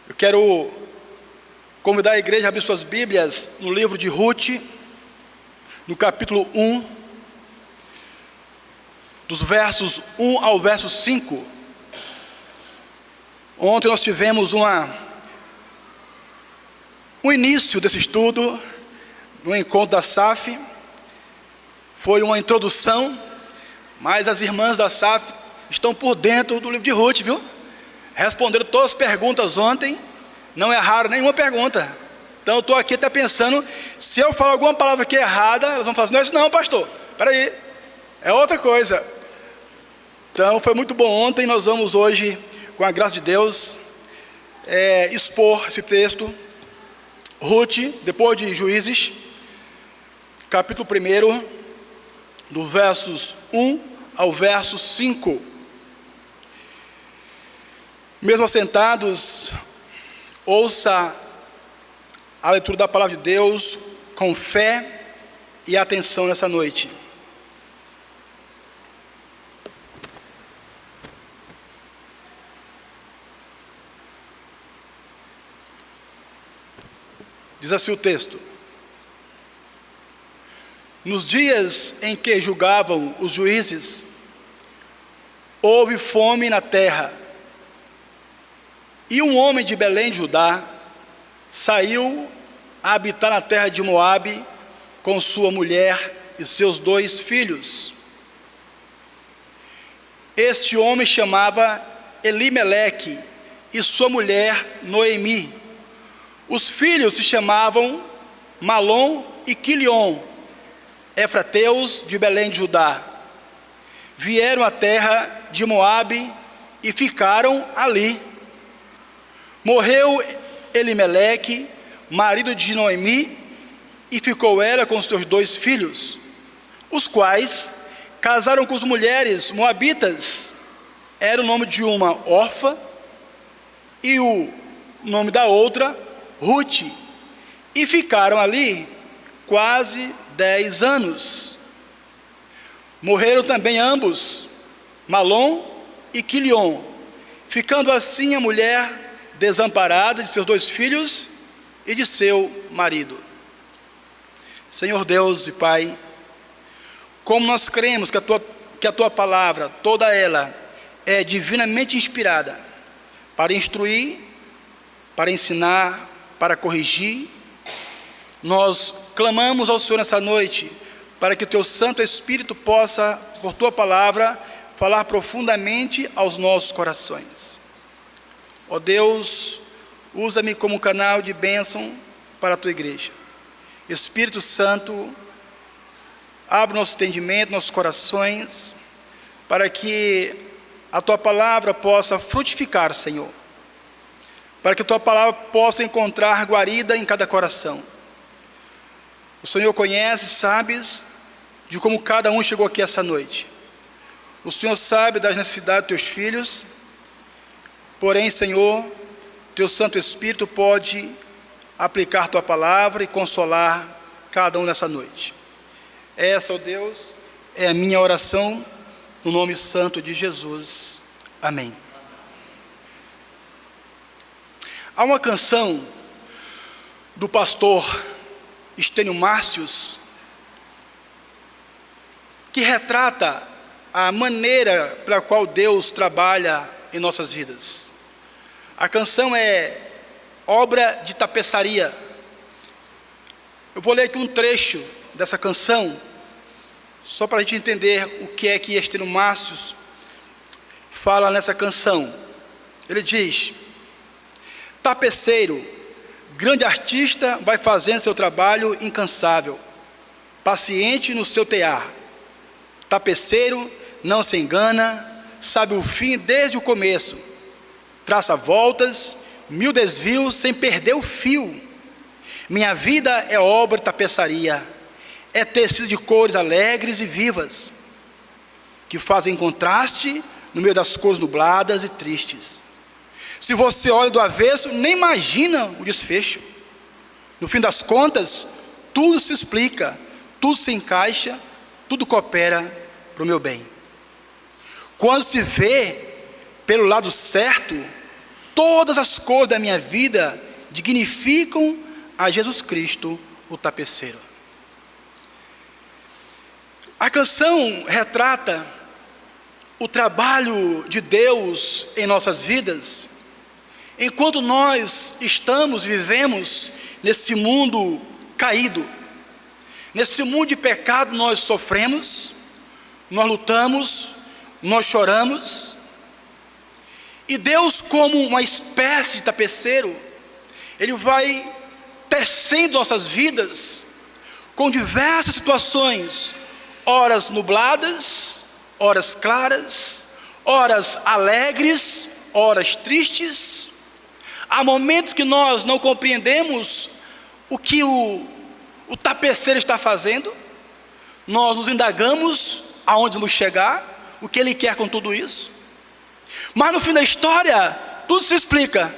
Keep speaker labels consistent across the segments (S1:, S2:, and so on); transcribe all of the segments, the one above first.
S1: Eu quero convidar a igreja a abrir suas Bíblias no livro de Ruth, no capítulo 1, dos versos 1 ao verso 5. Ontem nós tivemos um início desse estudo, no encontro da SAF. Foi uma introdução, mas as irmãs da SAF estão por dentro do livro de Ruth, viu? Responderam todas as perguntas ontem, não erraram nenhuma pergunta. Então eu estou aqui até pensando, se eu falar alguma palavra aqui errada, elas vão falar assim: não é isso não, pastor, peraí, é outra coisa. Então foi muito bom ontem. Nós vamos hoje, com a graça de Deus, expor esse texto, Ruth, depois de Juízes, capítulo 1, dos versos 1 ao verso 5. Mesmo assentados, ouça a leitura da palavra de Deus com fé e atenção nessa noite. Diz assim o texto: nos dias em que julgavam os juízes, houve fome na terra, e um homem de Belém de Judá saiu a habitar na terra de Moabe com sua mulher e seus 2 filhos. Este homem chamava Elimeleque e sua mulher Noemi. Os filhos se chamavam Malom e Quilion, efrateus de Belém de Judá. Vieram à terra de Moabe e ficaram ali. Morreu Elimeleque, marido de Noemi, e ficou ela com seus 2 filhos, os quais casaram com as mulheres moabitas. Era o nome de uma Orfa e o nome da outra Ruth, e ficaram ali quase 10 anos. Morreram também ambos, Malom e Quilion, ficando assim a mulher desamparada de seus 2 filhos e de seu marido. Senhor Deus e Pai, como nós cremos que a Tua palavra, toda ela, é divinamente inspirada para instruir, para ensinar, para corrigir, nós clamamos ao Senhor nessa noite, para que o Teu Santo Espírito possa, por Tua palavra, falar profundamente aos nossos corações. Ó Deus, usa-me como canal de bênção para a Tua igreja. Espírito Santo, abre nosso entendimento, nossos corações, para que a Tua palavra possa frutificar, Senhor, para que a Tua palavra possa encontrar guarida em cada coração. O Senhor conhece, sabes de como cada um chegou aqui essa noite. O Senhor sabe das necessidades dos Teus filhos. Porém, Senhor, Teu Santo Espírito pode aplicar Tua palavra e consolar cada um nessa noite. Essa, ó Deus, é a minha oração, no nome santo de Jesus. Amém. Há uma canção do pastor Estênio Márcios que retrata a maneira pela qual Deus trabalha em nossas vidas. A canção é Obra de Tapeçaria. Eu vou ler aqui um trecho dessa canção, só para a gente entender o que é que Estênio Márcios fala nessa canção. Ele diz: tapeceiro, grande artista, vai fazendo seu trabalho incansável, paciente no seu tear. Tapeceiro não se engana, sabe o fim desde o começo, traça voltas, 1000 desvios sem perder o fio. Minha vida é obra de tapeçaria, é tecido de cores alegres e vivas, que fazem contraste no meio das cores nubladas e tristes. Se você olha do avesso, nem imagina o desfecho. No fim das contas, tudo se explica, tudo se encaixa, tudo coopera para o meu bem. Quando se vê pelo lado certo, todas as cores da minha vida dignificam a Jesus Cristo, o tapeceiro. A canção retrata o trabalho de Deus em nossas vidas, enquanto nós estamos e vivemos nesse mundo caído. Nesse mundo de pecado nós sofremos, nós lutamos, nós choramos, e Deus, como uma espécie de tapeceiro, Ele vai tecendo nossas vidas com diversas situações, horas nubladas, horas claras, horas alegres, horas tristes. Há momentos que nós não compreendemos o que o tapeceiro está fazendo, nós nos indagamos aonde vamos chegar, o que Ele quer com tudo isso, mas no fim da história, tudo se explica,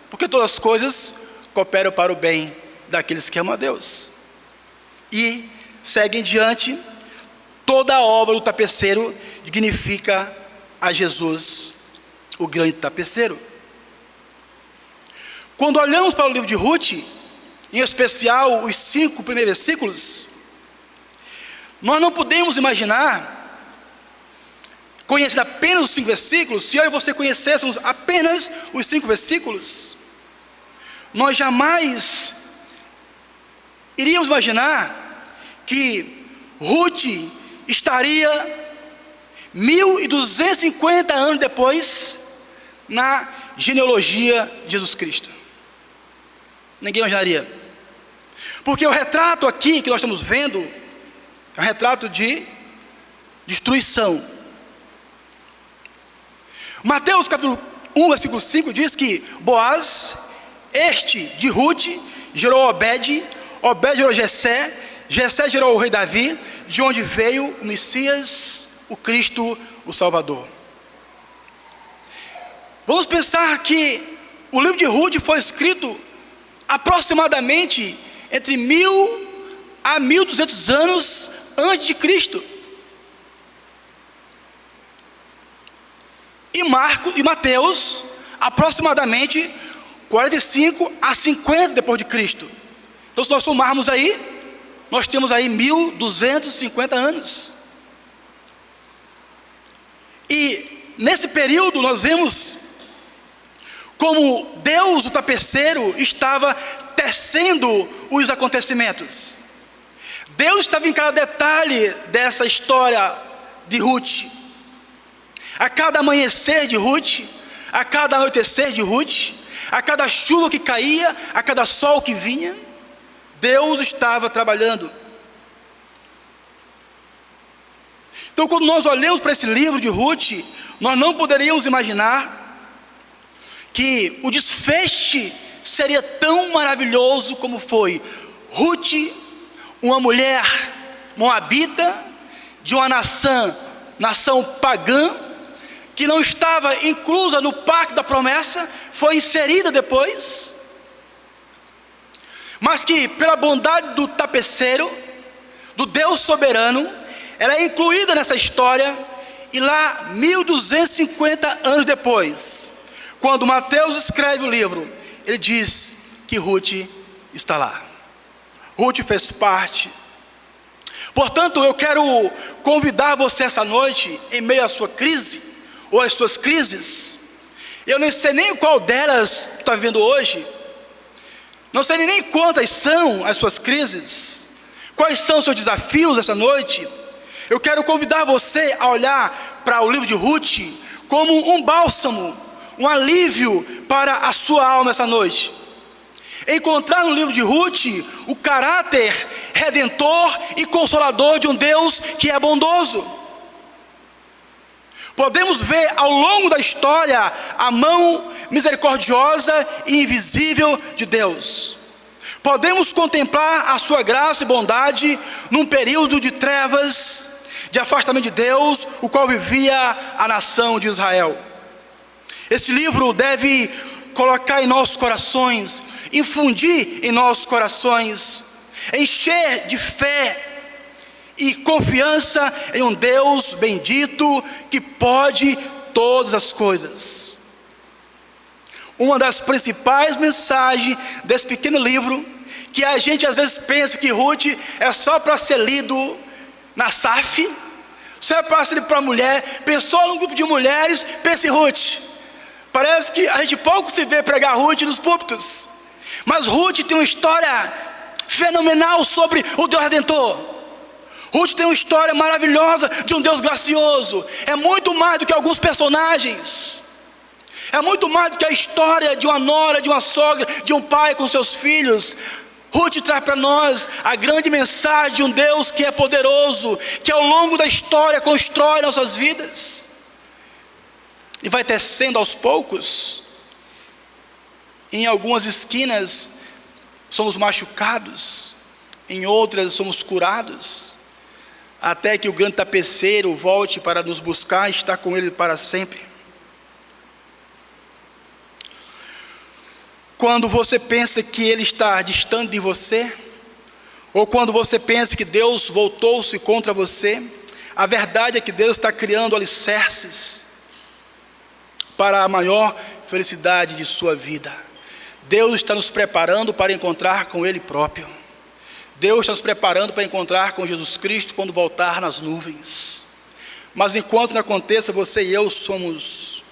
S1: porque todas as coisas cooperam para o bem daqueles que amam a Deus, e seguem diante. Toda a obra do tapeceiro dignifica a Jesus, o grande tapeceiro. Quando olhamos para o livro de Ruth, em especial os 5 primeiros versículos, nós não podemos imaginar, conhecendo apenas os 5 versículos, se eu e você conhecêssemos apenas os 5 versículos, nós jamais iríamos imaginar que Ruth estaria 1250 anos depois na genealogia de Jesus Cristo. Ninguém imaginaria, porque o retrato aqui que nós estamos vendo é um retrato de destruição. Mateus capítulo 1 versículo 5 diz que Boaz, este de Ruth, gerou Obed, Obed gerou Jessé, Jessé gerou o rei Davi, de onde veio o Messias, o Cristo, o Salvador. Vamos pensar que o livro de Ruth foi escrito aproximadamente entre 1000 a 1200 anos antes de Cristo. E Mateus, aproximadamente 45 a 50 depois de Cristo. Então, se nós somarmos aí, nós temos aí 1250 anos. E nesse período nós vemos como Deus, o tapeceiro, estava tecendo os acontecimentos. Deus estava em cada detalhe dessa história de Ruth. A cada amanhecer de Ruth, a cada anoitecer de Ruth, a cada chuva que caía, a cada sol que vinha, Deus estava trabalhando. Então, quando nós olhamos para esse livro de Ruth, nós não poderíamos imaginar que o desfecho seria tão maravilhoso como foi. Ruth, uma mulher moabita, de uma nação pagã, que não estava inclusa no pacto da promessa, foi inserida depois, mas que pela bondade do tapeceiro, do Deus soberano, ela é incluída nessa história. E lá 1250 anos depois, quando Mateus escreve o livro, ele diz que Ruth está lá. Ruth fez parte. Portanto, eu quero convidar você essa noite, em meio à sua crise, ou às suas crises. Eu nem sei nem qual delas está vivendo hoje, não sei nem quantas são as suas crises, quais são os seus desafios essa noite. Eu quero convidar você a olhar para o livro de Ruth como um bálsamo, um alívio para a sua alma essa noite. Encontrar no livro de Ruth o caráter redentor e consolador de um Deus que é bondoso. Podemos ver ao longo da história a mão misericordiosa e invisível de Deus. Podemos contemplar a sua graça e bondade num período de trevas, de afastamento de Deus, o qual vivia a nação de Israel. Esse livro deve colocar em nossos corações, infundir em nossos corações, encher de fé e confiança em um Deus bendito que pode todas as coisas. uma das principais mensagens desse pequeno livro, que a gente às vezes pensa que Ruth é só para ser lido na SAF, só é para ser lido para mulher. Pensou num grupo de mulheres, pensa em Ruth. Parece que a gente pouco se vê pregar Ruth nos púlpitos, mas Ruth tem uma história fenomenal sobre o Deus Redentor. Ruth tem uma história maravilhosa de um Deus gracioso. É muito mais do que alguns personagens. É muito mais do que a história de uma nora, de uma sogra, de um pai com seus filhos. Ruth traz para nós a grande mensagem de um Deus que é poderoso, que ao longo da história constrói nossas vidas e vai tecendo aos poucos. Em algumas esquinas somos machucados, em outras somos curados, até que o grande tapeceiro volte para nos buscar e estar com Ele para sempre. Quando você pensa que Ele está distante de você, ou quando você pensa que Deus voltou-se contra você, a verdade é que Deus está criando alicerces para a maior felicidade de sua vida. Deus está nos preparando para encontrar com Ele próprio. Deus está nos preparando para encontrar com Jesus Cristo quando voltar nas nuvens. Mas enquanto isso aconteça, você e eu somos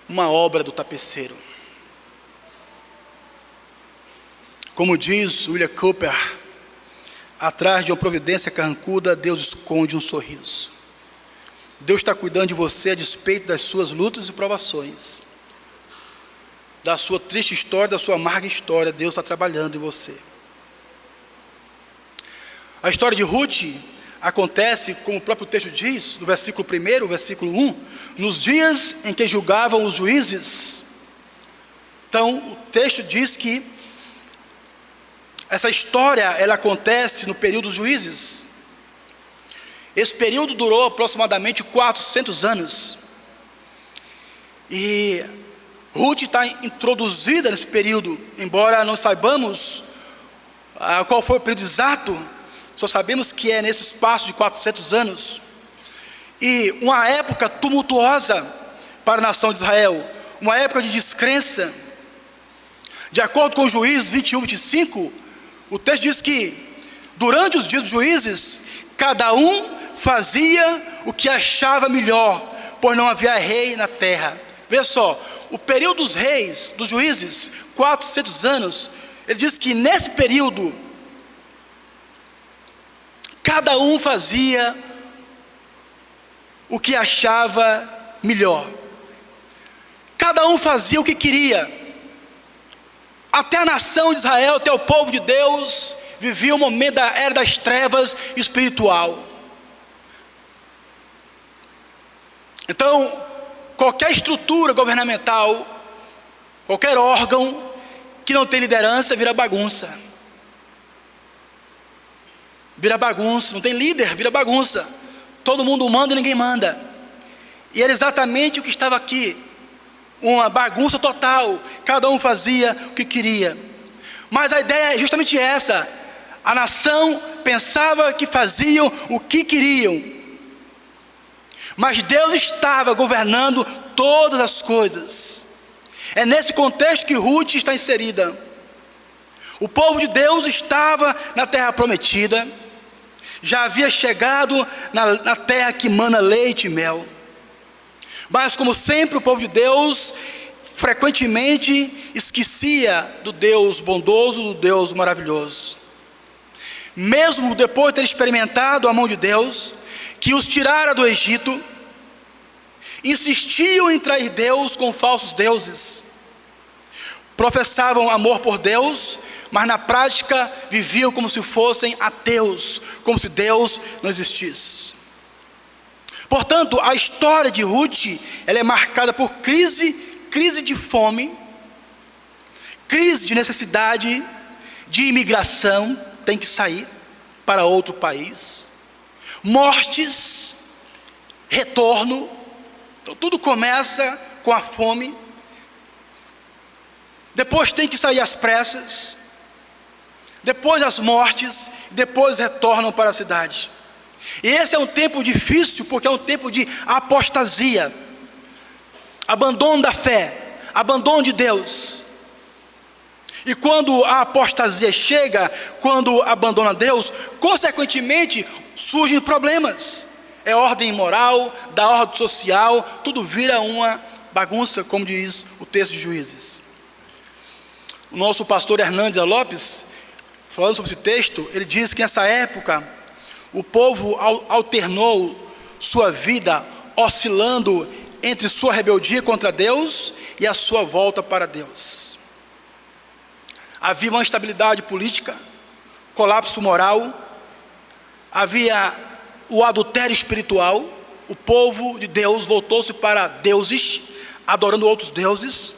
S1: uma obra do tapeceiro. Como diz William Cooper, atrás de uma providência carrancuda, Deus esconde um sorriso. Deus está cuidando de você a despeito das suas lutas e provações, da sua triste história, da sua amarga história. Deus está trabalhando em você. A história de Ruth acontece, como o próprio texto diz, no versículo 1, versículo 1, nos dias em que julgavam os juízes. Então o texto diz que essa história ela acontece no período dos juízes. Esse período durou aproximadamente 400 anos. E Ruth está introduzida nesse período, embora não saibamos qual foi o período exato, só sabemos que é nesse espaço de 400 anos. E uma época tumultuosa para a nação de Israel, uma época de descrença. De acordo com Juízes 21, 25, o texto diz que durante os dias dos juízes, cada um fazia o que achava melhor, pois não havia rei na terra. Veja só, o período dos reis, dos juízes, 400 anos, ele diz que nesse período, cada um fazia o que achava melhor. Cada um fazia o que queria. Até a nação de Israel, até o povo de Deus, vivia um momento da era das trevas espiritual. Então, qualquer estrutura governamental, qualquer órgão que não tem liderança, vira bagunça. Vira bagunça, não tem líder, vira bagunça. Todo mundo manda e ninguém manda. E era exatamente o que estava aqui. Uma bagunça total. Cada um fazia o que queria. Mas a ideia é justamente essa. A nação pensava que faziam o que queriam. Mas Deus estava governando todas as coisas. É nesse contexto que Ruth está inserida. O povo de Deus estava na terra prometida. Já havia chegado na terra que mana leite e mel. Mas como sempre o povo de Deus frequentemente esquecia do Deus bondoso, do Deus maravilhoso. Mesmo depois de ter experimentado a mão de Deus, que os tirara do Egito, insistiam em trair Deus com falsos deuses. Professavam amor por Deus, mas na prática viviam como se fossem ateus, como se Deus não existisse. Portanto, a história de Ruth, ela é marcada por crise de fome, crise de necessidade, de imigração, tem que sair para outro país, mortes, retorno. Então tudo começa com a fome, depois tem que sair às pressas, depois as mortes, depois retornam para a cidade. E esse é um tempo difícil, porque é um tempo de apostasia. abandono da fé, abandono de Deus. E quando a apostasia chega, quando abandona Deus, consequentemente surgem problemas. É ordem moral, da ordem social, tudo vira uma bagunça, como diz o texto de Juízes. O nosso pastor Hernandes Lopes, falando sobre esse texto, ele diz que nessa época o povo alternou sua vida, oscilando entre sua rebeldia contra Deus e a sua volta para Deus. Havia uma instabilidade política, colapso moral, havia o adultério espiritual. O povo de Deus voltou-se para deuses, adorando outros deuses.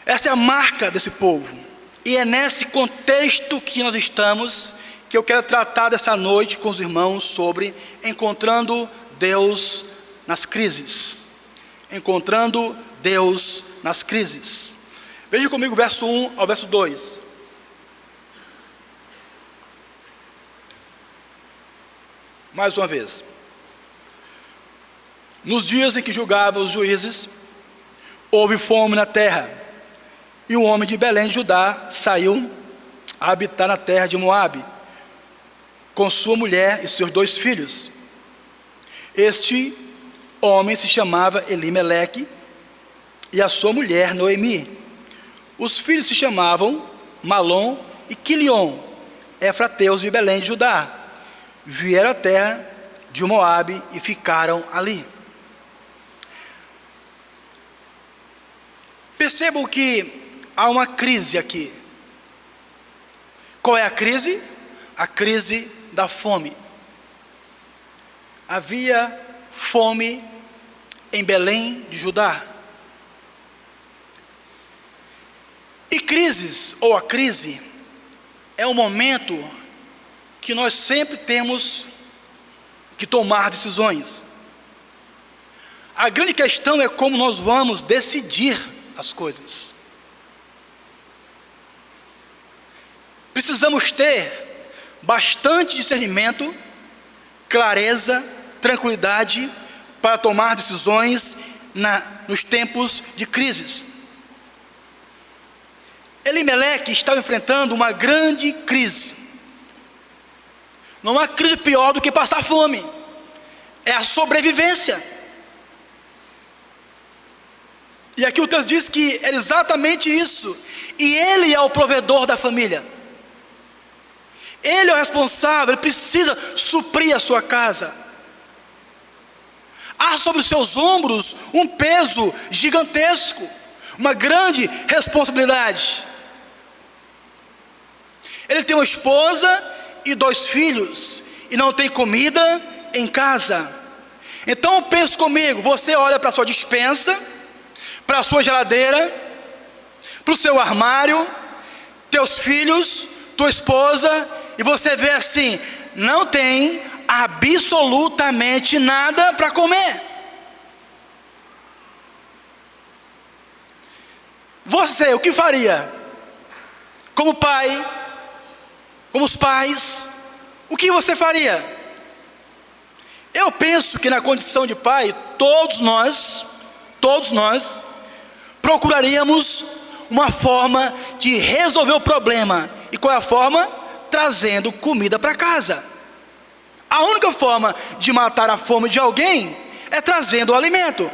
S1: Essa é a marca desse povo, e é nesse contexto que nós estamos, que eu quero tratar dessa noite com os irmãos sobre encontrando Deus nas crises. Encontrando Deus nas crises. Veja comigo o verso 1 ao verso 2. Mais uma vez. Nos dias em que julgava os juízes, houve fome na terra, e um homem de Belém de Judá saiu a habitar na terra de Moabe, com sua mulher e seus 2 filhos. Este homem se chamava Elimeleque, e a sua mulher Noemi. Os filhos se chamavam Malom e Quilion, efrateus de Belém de Judá. Vieram à terra de Moabe e ficaram ali. Percebam que há uma crise aqui. Qual é a crise? A crise da fome. Havia fome em Belém de Judá. E crises, ou a crise, é um momento que nós sempre temos que tomar decisões. A grande questão é como nós vamos decidir as coisas. Precisamos ter bastante discernimento, clareza, tranquilidade para tomar decisões nos tempos de crises. Elimeleque estava enfrentando uma grande crise. Não há crise pior do que passar fome. É a sobrevivência. E aqui o texto diz que é exatamente isso. E ele é o provedor da família. Ele é o responsável, ele precisa suprir a sua casa. Há sobre os seus ombros um peso gigantesco, uma grande responsabilidade. Ele tem uma esposa e 2 filhos, e não tem comida em casa. Então pense comigo, você olha para a sua despensa, para a sua geladeira, para o seu armário, teus filhos, tua esposa, e você vê assim, não tem absolutamente nada para comer. Você, o que faria? Como pai, como os pais, o que você faria? Eu penso que na condição de pai, todos nós, procuraríamos uma forma de resolver o problema. E qual é a forma? Trazendo comida para casa. A única forma de matar a fome de alguém é trazendo o alimento.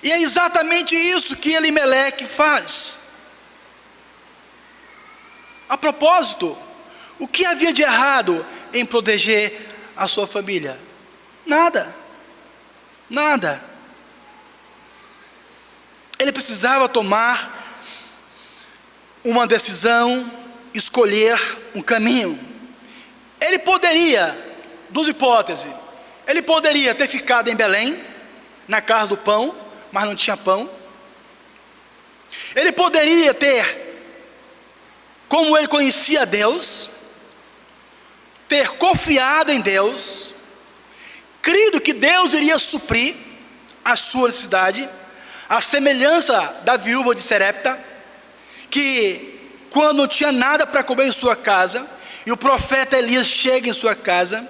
S1: E é exatamente isso que Elimeleque faz. A propósito, o que havia de errado em proteger a sua família? Nada. Nada. Ele precisava tomar uma decisão, escolher um caminho. Ele poderia, 2 hipóteses, ele poderia ter ficado em Belém, na casa do pão, mas não tinha pão. Ele poderia ter, como ele conhecia Deus, ter confiado em Deus, crido que Deus iria suprir a sua necessidade, a semelhança da viúva de Serepta, que quando não tinha nada para comer em sua casa, e o profeta Elias chega em sua casa,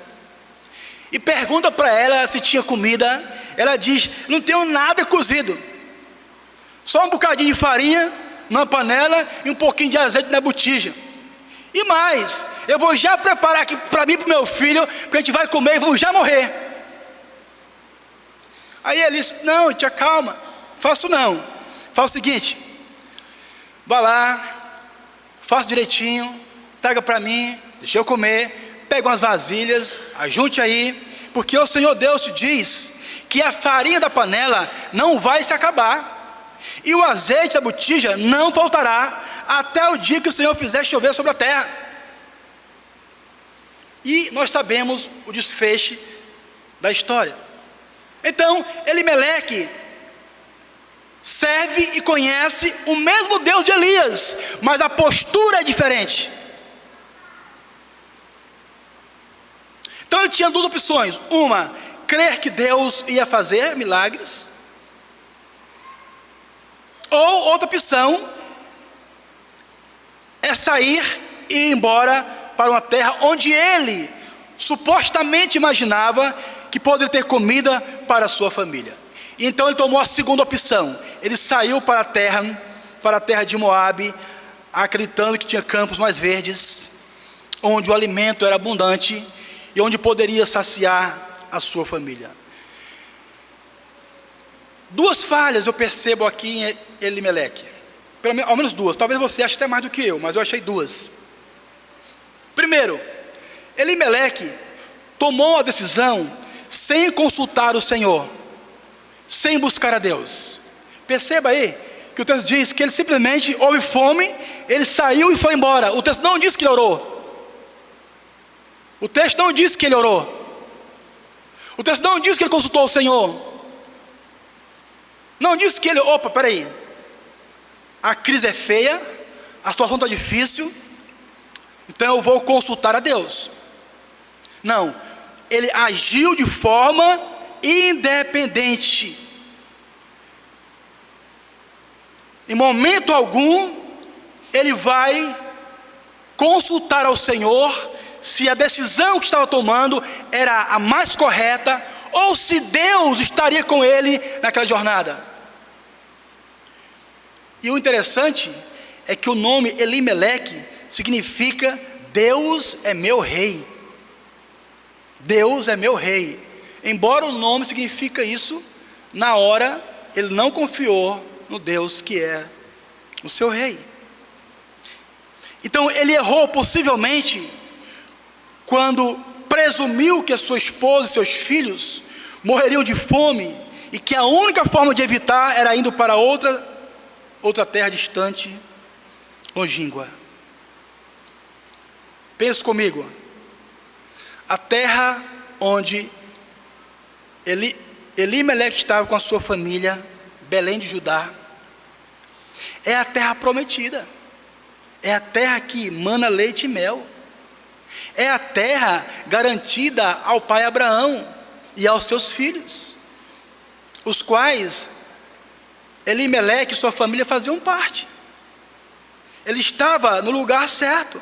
S1: e pergunta para ela se tinha comida, ela diz: não tenho nada cozido, só um bocadinho de farinha numa panela e um pouquinho de azeite na botija. E mais, eu vou já preparar aqui para mim e para o meu filho, porque a gente vai comer e vamos já morrer. Aí ele disse: não, tia, calma, faço não. Faz o seguinte, vá lá, faça direitinho, pega para mim, deixa eu comer, pega umas vasilhas, ajunte aí, porque o Senhor Deus te diz que a farinha da panela não vai se acabar, e o azeite da botija não faltará, até o dia que o Senhor fizer chover sobre a terra. E nós sabemos o desfecho da história. Então, Elimeleque serve e conhece o mesmo Deus de Elias, mas a postura é diferente. Então ele tinha duas opções: uma, crer que Deus ia fazer milagres, ou outra opção é sair e ir embora para uma terra onde ele supostamente imaginava que poderia ter comida para a sua família. Então ele tomou a segunda opção. Ele saiu para a terra de Moabe, acreditando que tinha campos mais verdes, onde o alimento era abundante e onde poderia saciar a sua família. Duas falhas eu percebo aqui em Elimeleque, ao menos duas, talvez você ache até mais do que eu, mas eu achei duas. Primeiro, Elimeleque tomou a decisão sem consultar o Senhor, sem buscar a Deus. Perceba aí que o texto diz que ele simplesmente houve fome, ele saiu e foi embora. O texto não diz que ele orou. O texto não diz que ele orou. O texto não diz que ele consultou o Senhor. Não diz que ele, peraí, a crise é feia, a situação está difícil, então eu vou consultar a Deus. Não, ele agiu de forma independente. Em momento algum ele vai consultar ao Senhor se a decisão que estava tomando era a mais correta, ou se Deus estaria com ele naquela jornada. E o interessante é que o nome Elimeleque significa Deus é meu rei. Deus é meu rei. Embora o nome significa isso, na hora ele não confiou no Deus que é o seu rei. Então ele errou possivelmente quando presumiu que a sua esposa e seus filhos morreriam de fome, e que a única forma de evitar era indo para outra terra distante, longínqua. Pense comigo, a terra onde Elimeleque estava com a sua família, Belém de Judá, é a terra prometida, é a terra que mana leite e mel, é a terra garantida ao pai Abraão e aos seus filhos, os quais Elimeleque e sua família faziam parte. Ele estava no lugar certo.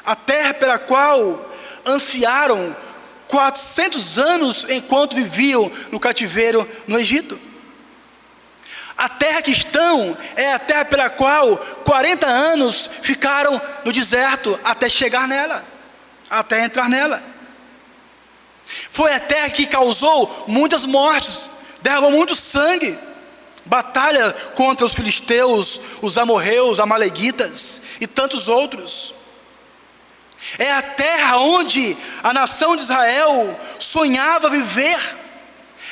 S1: A terra pela qual ansiaram 400 anos enquanto viviam no cativeiro no Egito. A terra que estão é a terra pela qual 40 anos ficaram no deserto até chegar nela, até entrar nela. Foi a terra que causou muitas mortes, derramou muito sangue, batalha contra os filisteus, os amorreus, amaleguitas e tantos outros. É a terra onde a nação de Israel sonhava viver.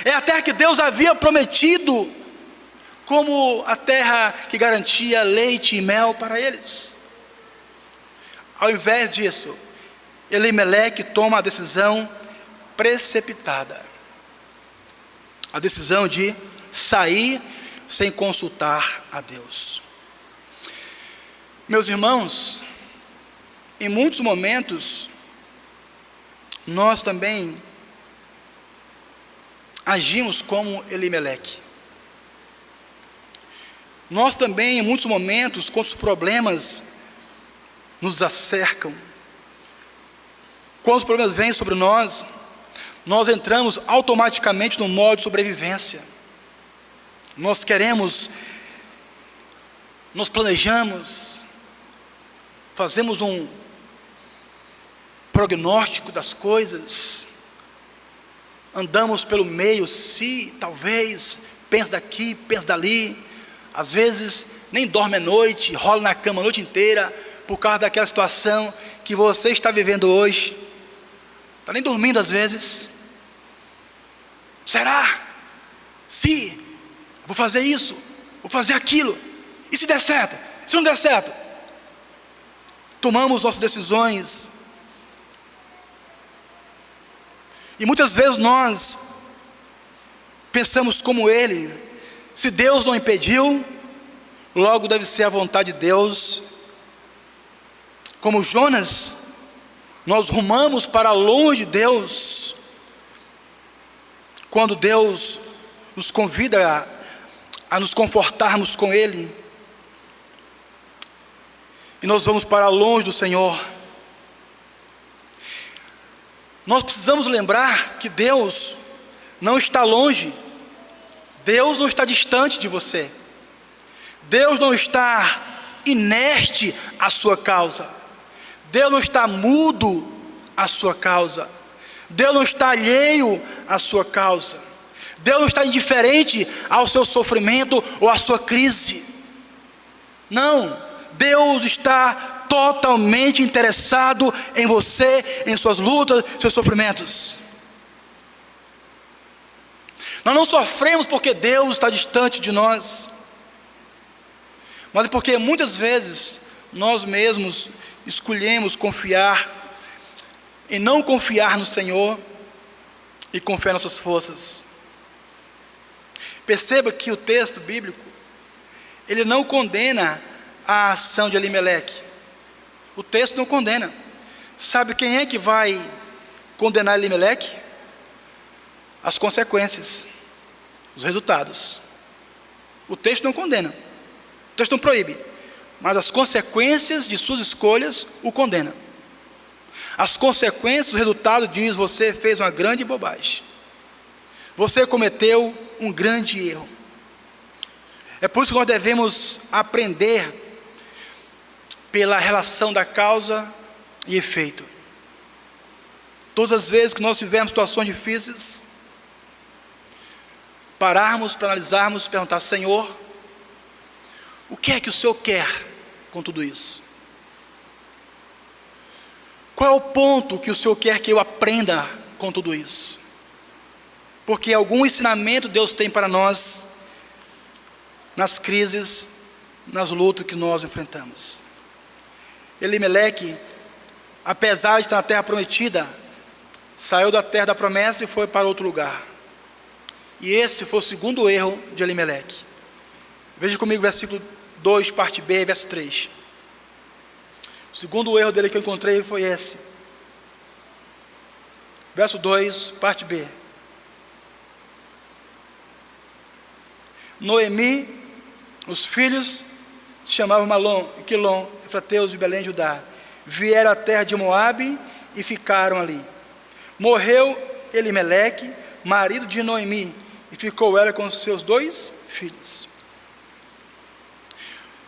S1: É a terra que Deus havia prometido como a terra que garantia leite e mel para eles. Ao invés disso, Elimeleque toma a decisão precipitada, a decisão de sair sem consultar a Deus. Meus irmãos, em muitos momentos nós também agimos como Elimeleque. Nós também, em muitos momentos, quando os problemas nos acercam, quando os problemas vêm sobre nós nós entramos automaticamente no modo de sobrevivência. Nós planejamos, fazemos um prognóstico das coisas, andamos pelo meio, se, talvez, pensa daqui, pensa dali, às vezes nem dorme à noite, rola na cama a noite inteira, por causa daquela situação que você está vivendo hoje, está nem dormindo às vezes. Será? Se, vou fazer isso, vou fazer aquilo, e se der certo? Se não der certo? Tomamos nossas decisões, e muitas vezes nós pensamos como ele: se Deus não impediu, logo deve ser a vontade de Deus. Como Jonas, nós rumamos para longe de Deus, quando Deus nos convida a nos confortarmos com Ele, e nós vamos para longe do Senhor. Nós precisamos lembrar que Deus não está longe, Deus não está distante de você, Deus não está inerte à sua causa, Deus não está mudo à sua causa, Deus não está alheio à sua causa, Deus não está indiferente ao seu sofrimento ou à sua crise. Não, Deus está totalmente interessado em você, em suas lutas, seus sofrimentos. Nós não sofremos porque Deus está distante de nós, mas é porque muitas vezes nós mesmos escolhemos confiar e não confiar no Senhor e confiar nas nossas forças. Perceba que o texto bíblico, ele não condena a ação de Elimeleque. O texto não condena. Sabe quem é que vai condenar Elimeleque? As consequências, os resultados. O texto não condena, o texto não proíbe, mas as consequências de suas escolhas o condenam. As consequências, o resultado diz: você fez uma grande bobagem, você cometeu um grande erro. É por isso que nós devemos aprender pela relação da causa e efeito. Todas as vezes que nós tivermos situações difíceis, pararmos para analisarmos, perguntar: Senhor, o que é que o Senhor quer com tudo isso? Qual é o ponto que o Senhor quer que eu aprenda com tudo isso? Porque algum ensinamento Deus tem para nós nas crises, nas lutas que nós enfrentamos. Elimeleque, apesar de estar na terra prometida, saiu da terra da promessa e foi para outro lugar. E esse foi o segundo erro de Elimeleque. Veja comigo versículo 2, parte B, verso 3. O segundo erro dele que eu encontrei foi esse. Verso 2, parte B. Noemi, os filhos se chamavam Malom e Quilom, efrateus de Belém, Judá, vieram à terra de Moabe e ficaram ali. Morreu Elimeleque, marido de Noemi, e ficou ela com seus 2 filhos.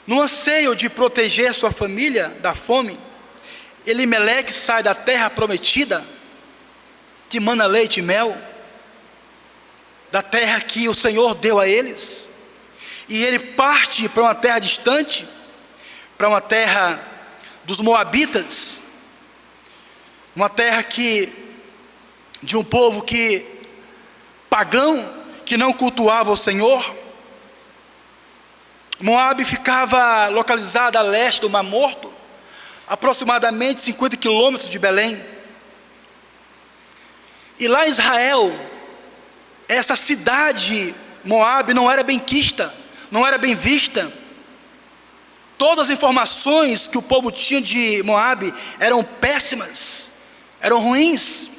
S1: No anseio de proteger sua família da fome, Elimeleque sai da terra prometida, que mana leite e mel, da terra que o Senhor deu a eles, e ele parte para uma terra distante, para uma terra dos Moabitas, uma terra de um povo pagão, que não cultuava o Senhor. Moabe ficava localizada a leste do Mar Morto, aproximadamente 50 quilômetros de Belém. E lá em Israel, essa cidade Moabe não era bem quista, não era bem vista. Todas as informações que o povo tinha de Moabe eram péssimas, eram ruins.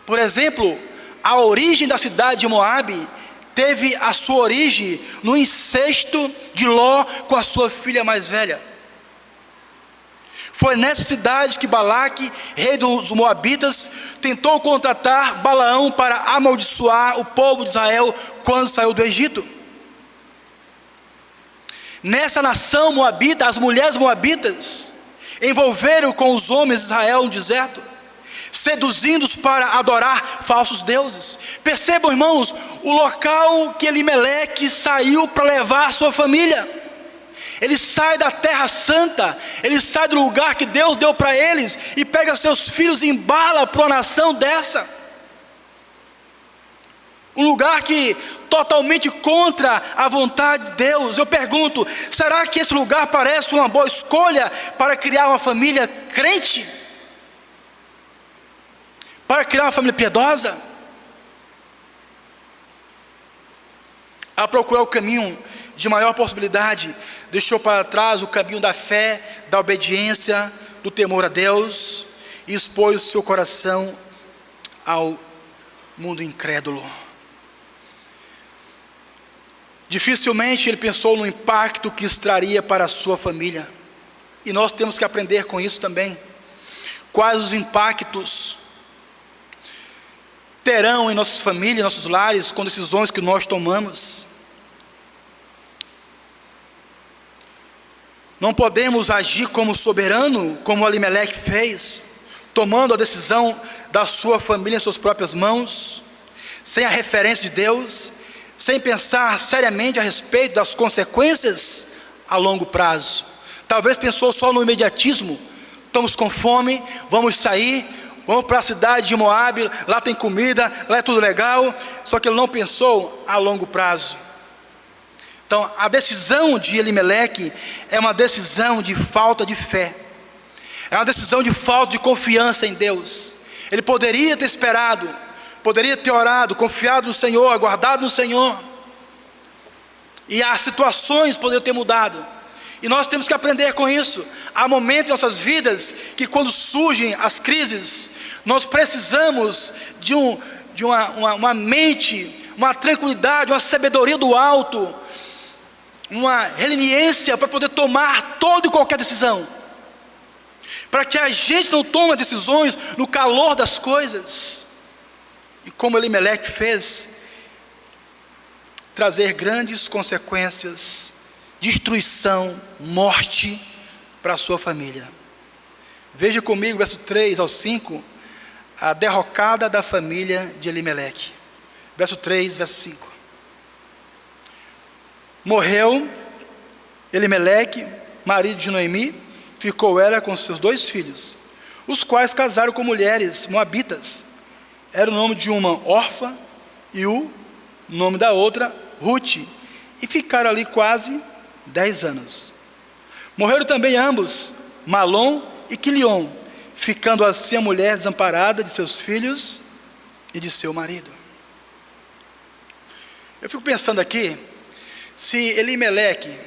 S1: Por exemplo, a origem da cidade de Moabe teve a sua origem no incesto de Ló com a sua filha mais velha. Foi nessa cidade que Balaque, rei dos Moabitas, tentou contratar Balaão para amaldiçoar o povo de Israel quando saiu do Egito. Nessa nação moabita, as mulheres moabitas envolveram com os homens de Israel no deserto, seduzindo-os para adorar falsos deuses. Percebam, irmãos, o local que Elimeleque saiu para levar a sua família. Ele sai da terra santa, ele sai do lugar que Deus deu para eles, e pega seus filhos e embala para uma nação dessa. Um lugar que totalmente contra a vontade de Deus. Eu pergunto, será que esse lugar parece uma boa escolha para criar uma família crente? Para criar uma família piedosa? A procurar o caminho de maior possibilidade, deixou para trás o caminho da fé, da obediência, do temor a Deus, e expôs o seu coração ao mundo incrédulo. Dificilmente ele pensou no impacto que isso traria para a sua família, e nós temos que aprender com isso também. Quais os impactos terão em nossas famílias, em nossos lares, com decisões que nós tomamos? Não podemos agir como soberano, como Elimeleque fez, tomando a decisão da sua família em suas próprias mãos, sem a referência de Deus, sem pensar seriamente a respeito das consequências a longo prazo. Talvez pensou só no imediatismo. Estamos com fome, vamos sair, vamos para a cidade de Moabe, lá tem comida, lá é tudo legal. Só que ele não pensou a longo prazo. Então, a decisão de Elimeleque é uma decisão de falta de fé, é uma decisão de falta de confiança em Deus. Ele poderia ter esperado, poderia ter orado, confiado no Senhor, aguardado no Senhor, e as situações poderiam ter mudado. E nós temos que aprender com isso. Há momentos em nossas vidas que, quando surgem as crises, nós precisamos de uma mente, uma tranquilidade, uma sabedoria do alto, uma releniência para poder tomar toda e qualquer decisão, para que a gente não tome decisões no calor das coisas, e como Elimeleque fez, trazer grandes consequências, destruição, morte para a sua família. Veja comigo, verso 3 ao 5, a derrocada da família de Elimeleque. Verso 3, verso 5. Morreu Elimeleque, marido de Noemi, ficou ela com seus 2 filhos, os quais casaram com mulheres moabitas. Era o nome de uma Orfa e o nome da outra Ruth, e ficaram ali quase 10 anos. Morreram também ambos, Malom e Quilion, ficando assim a mulher desamparada de seus filhos e de seu marido. Eu fico pensando aqui, se Elimeleque,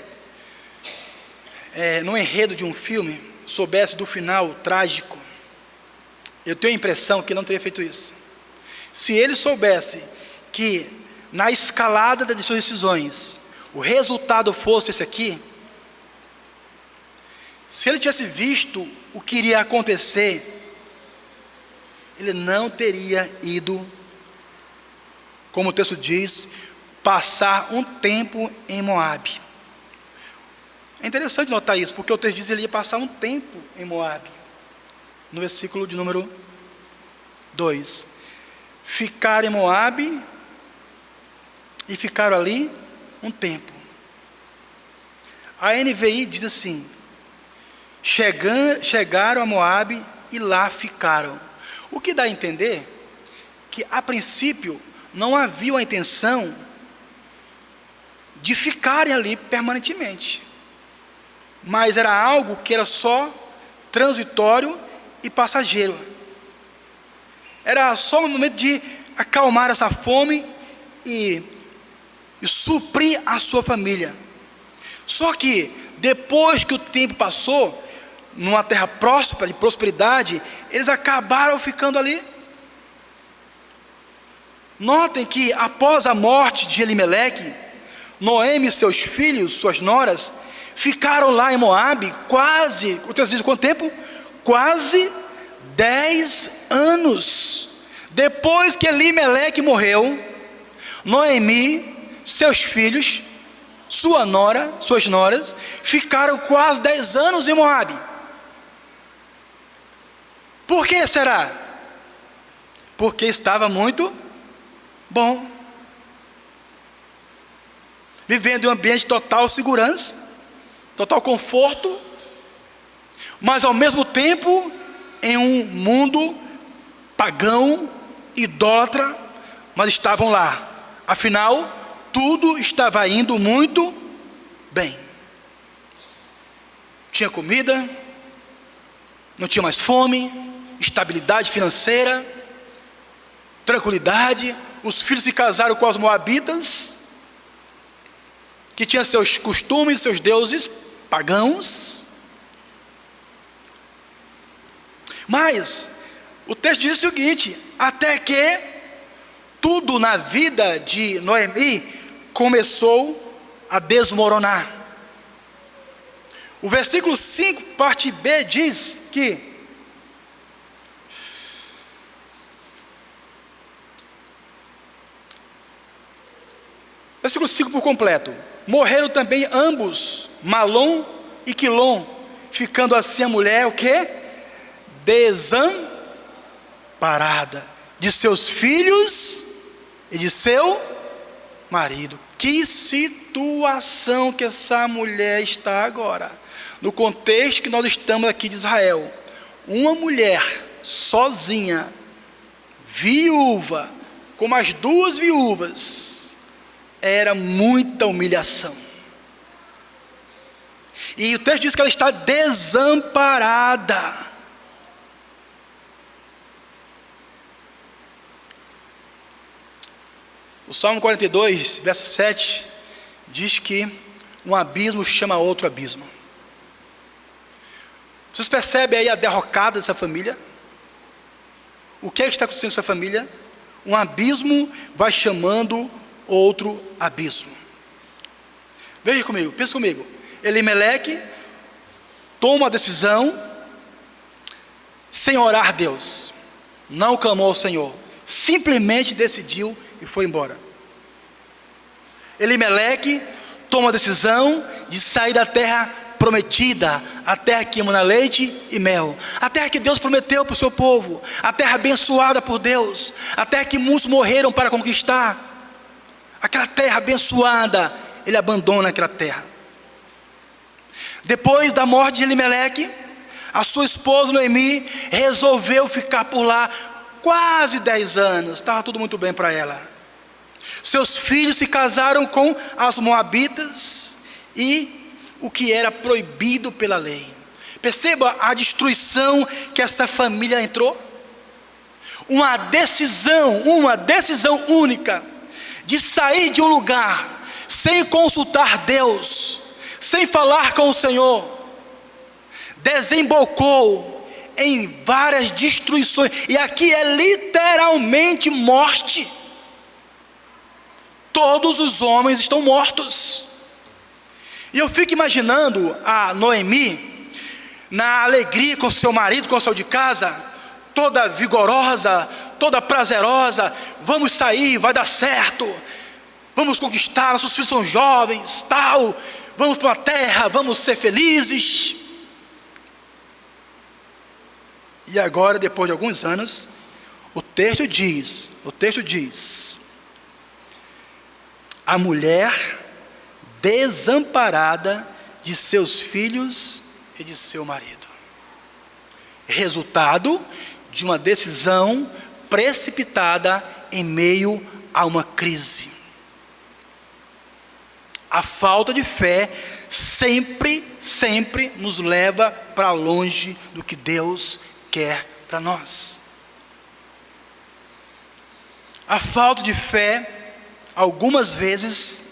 S1: no enredo de um filme, soubesse do final trágico, eu tenho a impressão que ele não teria feito isso. Se ele soubesse que na escalada das suas decisões, o resultado fosse esse aqui, se ele tivesse visto o que iria acontecer, ele não teria ido, como o texto diz, passar um tempo em Moabe. É interessante notar isso, porque o texto diz que ele ia passar um tempo em Moabe, no versículo de número 2. Ficaram em Moabe, e ficaram ali um tempo. A NVI diz assim: chegaram a Moabe e lá ficaram. O que dá a entender que, a princípio, não havia a intenção de ficarem ali permanentemente, mas era algo que era só transitório e passageiro. Era só um momento de acalmar essa fome e suprir a sua família. Só que depois que o tempo passou, numa terra próspera, de prosperidade, eles acabaram ficando ali. Notem que após a morte de Elimeleque, Noemi e seus filhos, suas noras, ficaram lá em Moabe quase, o texto diz quanto tempo? quase 10 anos. Depois que Elimeleque morreu, Noemi, seus filhos, suas noras, ficaram quase 10 anos em Moabe. Por que será? Porque estava muito bom, vivendo em um ambiente de total segurança, total conforto, mas ao mesmo tempo em um mundo pagão, idólatra, mas estavam lá. Afinal, tudo estava indo muito bem. Tinha comida, não tinha mais fome, estabilidade financeira, tranquilidade. Os filhos se casaram com as moabitas, que tinham seus costumes, seus deuses pagãos. Mas o texto diz o seguinte: até que tudo na vida de Noemi começou a desmoronar. O versículo 5, parte B, diz que versículo 5 por completo: morreram também ambos, Malom e Quilom, ficando assim a mulher, o quê? Desamparada de seus filhos e de seu marido. Que situação que essa mulher está agora, no contexto que nós estamos aqui de Israel. Uma mulher sozinha, viúva, como as duas viúvas, era muita humilhação. E o texto diz que ela está desamparada. O Salmo 42, verso 7, diz que um abismo chama outro abismo. Vocês percebem aí a derrocada dessa família? O que é que está acontecendo nessa família? Um abismo vai chamando outro abismo. Veja comigo, pensa comigo. Elimeleque toma a decisão sem orar a Deus, não clamou ao Senhor, simplesmente decidiu e foi embora. Elimeleque toma a decisão de sair da terra prometida, a terra que emana leite e mel, a terra que Deus prometeu para o seu povo, a terra abençoada por Deus, a terra que muitos morreram para conquistar, aquela terra abençoada. Ele abandona aquela terra. Depois da morte de Elimeleque, a sua esposa Noemi resolveu ficar por lá quase 10 anos, estava tudo muito bem para ela. Seus filhos se casaram com as moabitas, e o que era proibido pela lei. Perceba a destruição que essa família entrou. Uma decisão única, de sair de um lugar, sem consultar Deus, sem falar com o Senhor, desembocou em várias destruições, e aqui é literalmente morte. Todos os homens estão mortos. E eu fico imaginando a Noemi, na alegria com seu marido, com seu de casa, toda vigorosa, toda prazerosa: vamos sair, vai dar certo, vamos conquistar, nossos filhos são jovens, tal, vamos para a terra, vamos ser felizes. E agora, depois de alguns anos, o texto diz, a mulher desamparada de seus filhos e de seu marido. Resultado de uma decisão precipitada em meio a uma crise. A falta de fé sempre nos leva para longe do que Deus quer para nós. A falta de fé, algumas vezes,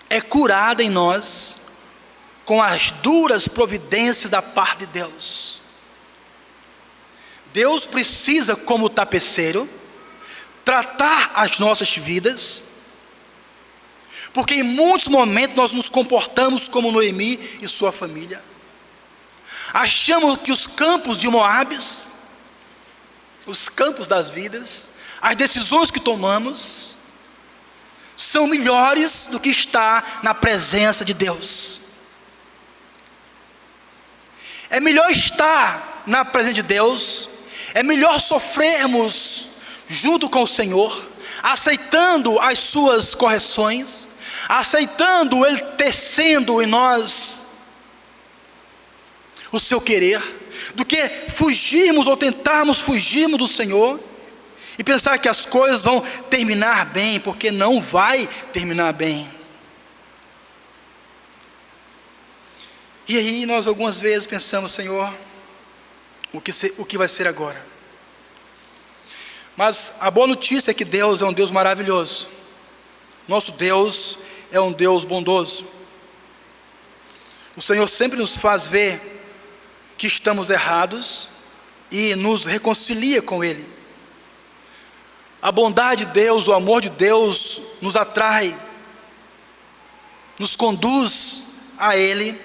S1: é curada em nós com as duras providências da parte de Deus. Deus precisa, como tapeceiro, tratar as nossas vidas, porque em muitos momentos nós nos comportamos como Noemi e sua família. Achamos que os campos de Moabes, os campos das vidas, as decisões que tomamos, são melhores do que estar na presença de Deus. É melhor estar na presença de Deus, é melhor sofrermos junto com o Senhor, aceitando as suas correções, aceitando Ele tecendo em nós o seu querer, do que fugirmos ou tentarmos fugirmos do Senhor e pensar que as coisas vão terminar bem, porque não vai terminar bem. E aí nós algumas vezes pensamos: Senhor, o que vai ser agora? Mas a boa notícia é que Deus é um Deus maravilhoso. Nosso Deus é um Deus bondoso. O Senhor sempre nos faz ver que estamos errados e nos reconcilia com Ele. A bondade de Deus, o amor de Deus nos atrai, nos conduz a Ele.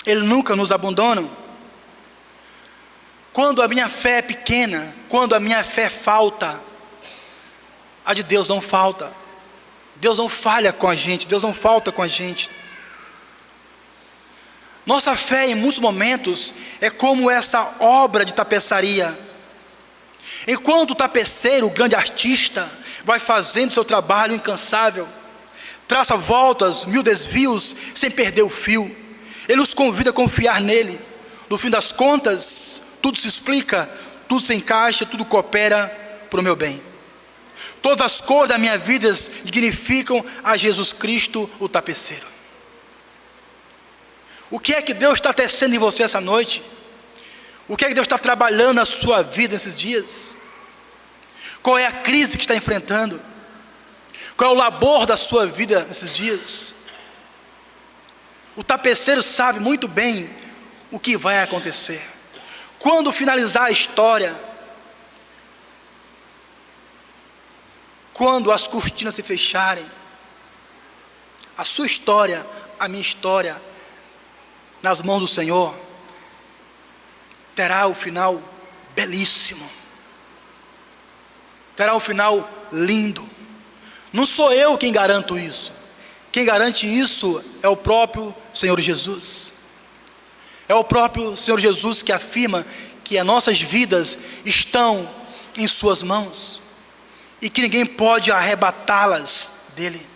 S1: Ele nunca nos abandona. Quando a minha fé é pequena, quando a minha fé falta, a de Deus não falta. Deus não falha com a gente, Deus não falta com a gente. Nossa fé em muitos momentos é como essa obra de tapeçaria. Enquanto o tapeceiro, o grande artista, vai fazendo seu trabalho incansável, traça voltas, 1000 desvios, sem perder o fio, ele nos convida a confiar nele. No fim das contas, tudo se explica, tudo se encaixa, tudo coopera para o meu bem. Todas as cores da minha vida dignificam a Jesus Cristo, o tapeceiro. O que é que Deus está tecendo em você essa noite? O que é que Deus está trabalhando na sua vida nesses dias? Qual é a crise que está enfrentando? Qual é o labor da sua vida nesses dias? O tapeceiro sabe muito bem o que vai acontecer. Quando finalizar a história, quando as cortinas se fecharem, a sua história, a minha história, nas mãos do Senhor, terá o final belíssimo, terá um final lindo. Não sou eu quem garanto isso. Quem garante isso é o próprio Senhor Jesus. É o próprio Senhor Jesus que afirma que as nossas vidas estão em suas mãos e que ninguém pode arrebatá-las dele.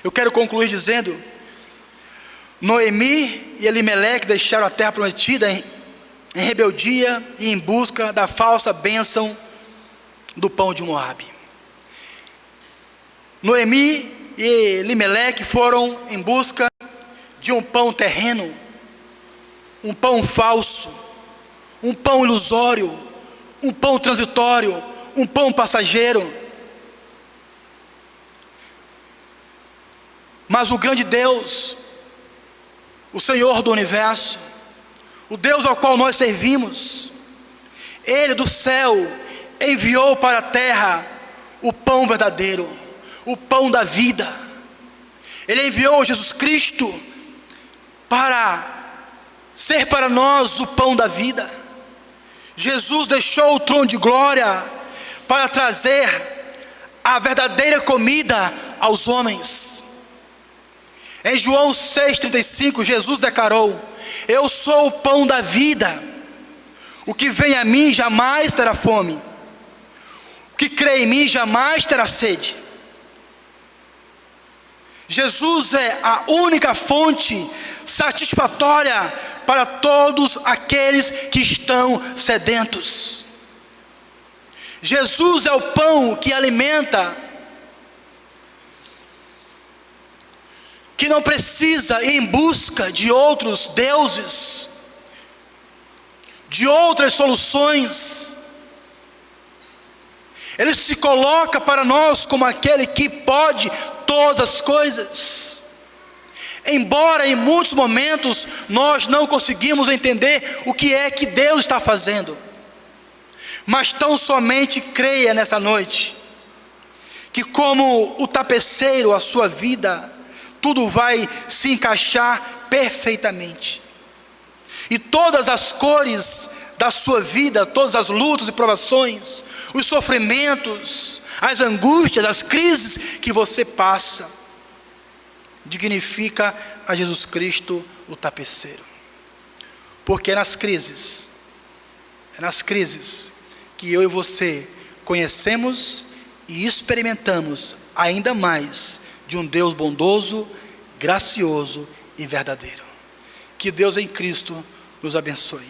S1: Eu quero concluir dizendo: Noemi e Elimeleque deixaram a terra prometida em rebeldia e em busca da falsa bênção do pão de Moabe. Noemi e Elimeleque foram em busca de um pão terreno, um pão falso, um pão ilusório, um pão transitório, um pão passageiro. Mas o grande Deus, o Senhor do universo, o Deus ao qual nós servimos, Ele do céu enviou para a terra o pão verdadeiro, o pão da vida. Ele enviou Jesus Cristo para ser para nós o pão da vida. Jesus deixou o trono de glória para trazer a verdadeira comida aos homens. Em João 6,35, Jesus declarou: eu sou o pão da vida, o que vem a mim jamais terá fome, o que crê em mim jamais terá sede. Jesus é a única fonte satisfatória para todos aqueles que estão sedentos. Jesus é o pão que alimenta, que não precisa ir em busca de outros deuses, de outras soluções. Ele se coloca para nós como aquele que pode todas as coisas. Embora em muitos momentos nós não conseguimos entender o que é que Deus está fazendo, mas tão somente creia nessa noite, que como o tapeceiro, a sua vida, tudo vai se encaixar perfeitamente. E todas as cores da sua vida, todas as lutas e provações, os sofrimentos, as angústias, as crises que você passa, dignifica a Jesus Cristo, o tapeceiro. Porque é nas crises que eu e você conhecemos e experimentamos ainda mais de um Deus bondoso, gracioso e verdadeiro. Que Deus em Cristo nos abençoe.